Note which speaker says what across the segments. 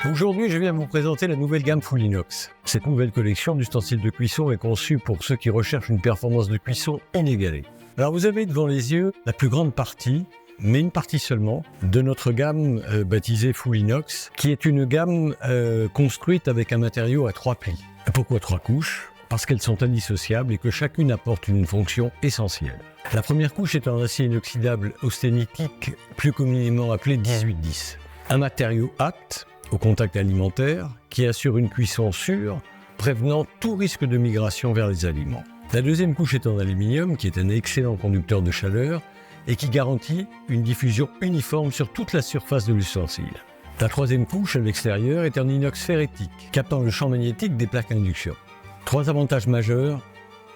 Speaker 1: Aujourd'hui, je viens vous présenter la nouvelle gamme Full Inox. Cette nouvelle collection d'ustensiles de cuisson est conçue pour ceux qui recherchent une performance de cuisson inégalée. Alors vous avez devant les yeux la plus grande partie, mais une partie seulement, de notre gamme baptisée Full Inox, qui est une gamme construite avec un matériau à 3 plis. Pourquoi 3 couches ? Parce qu'elles sont indissociables et que chacune apporte une fonction essentielle. La première couche est en acier inoxydable austenitique, plus communément appelé 1810. Un matériau apte au contact alimentaire qui assure une cuisson sûre, prévenant tout risque de migration vers les aliments. La deuxième couche est en aluminium, qui est un excellent conducteur de chaleur et qui garantit une diffusion uniforme sur toute la surface de l'ustensile. La troisième couche, à l'extérieur, est en inox ferritique, captant le champ magnétique des plaques à induction. 3 avantages majeurs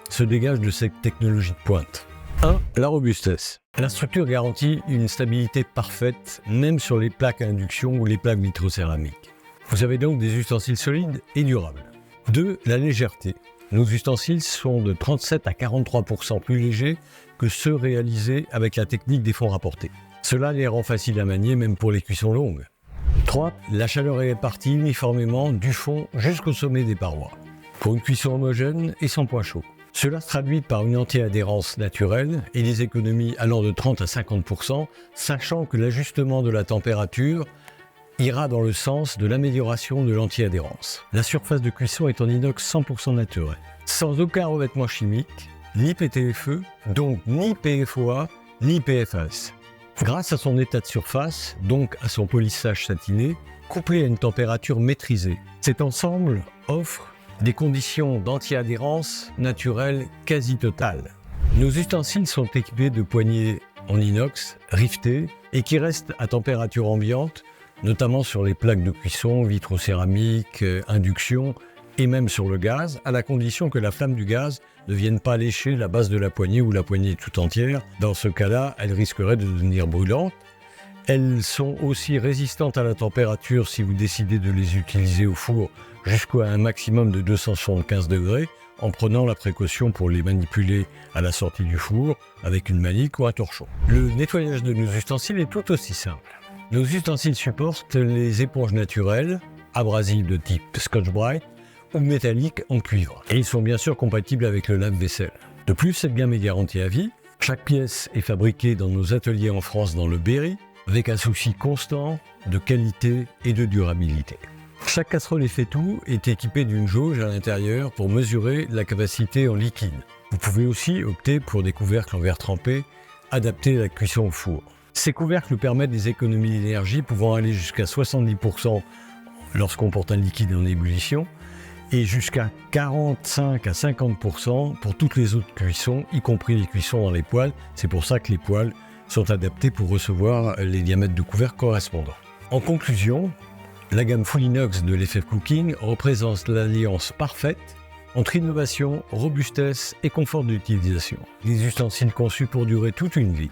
Speaker 1: se dégagent de cette technologie de pointe. 1. La robustesse. La structure garantit une stabilité parfaite, même sur les plaques à induction ou les plaques vitrocéramiques. Vous avez donc des ustensiles solides et durables. 2. La légèreté. Nos ustensiles sont de 37 à 43% plus légers que ceux réalisés avec la technique des fonds rapportés. Cela les rend faciles à manier, même pour les cuissons longues. 3. La chaleur est répartie uniformément du fond jusqu'au sommet des parois, pour une cuisson homogène et sans point chaud. Cela se traduit par une anti-adhérence naturelle et des économies allant de 30 à 50%, sachant que l'ajustement de la température ira dans le sens de l'amélioration de l'anti-adhérence. La surface de cuisson est en inox 100% naturel, sans aucun revêtement chimique, ni PTFE, donc ni PFOA, ni PFAS. Grâce à son état de surface, donc à son polissage satiné, couplé à une température maîtrisée, cet ensemble offre des conditions d'anti-adhérence naturelle quasi totales. Nos ustensiles sont équipés de poignées en inox rivetées et qui restent à température ambiante, notamment sur les plaques de cuisson, vitrocéramique, induction et même sur le gaz, à la condition que la flamme du gaz ne vienne pas lécher la base de la poignée ou la poignée tout entière. Dans ce cas-là, elle risquerait de devenir brûlante. Elles sont aussi résistantes à la température si vous décidez de les utiliser au four jusqu'à un maximum de 275 degrés, en prenant la précaution pour les manipuler à la sortie du four avec une manique ou un torchon. Le nettoyage de nos ustensiles est tout aussi simple. Nos ustensiles supportent les éponges naturelles, abrasives de type Scotch-Brite ou métalliques en cuivre. Et ils sont bien sûr compatibles avec le lave-vaisselle. De plus, cette gamme est garantie à vie. Chaque pièce est fabriquée dans nos ateliers en France dans le Berry, avec un souci constant de qualité et de durabilité. Chaque casserole et fait-tout est équipée d'une jauge à l'intérieur pour mesurer la capacité en liquide. Vous pouvez aussi opter pour des couvercles en verre trempé adaptés à la cuisson au four. Ces couvercles permettent des économies d'énergie pouvant aller jusqu'à 70% lorsqu'on porte un liquide en ébullition et jusqu'à 45 à 50% pour toutes les autres cuissons, y compris les cuissons dans les poêles. C'est pour ça que les poêles sont adaptés pour recevoir les diamètres de couvercle correspondants. En conclusion, la gamme Full Inox de l'FF Cooking représente l'alliance parfaite entre innovation, robustesse et confort d'utilisation. Des ustensiles conçus pour durer toute une vie.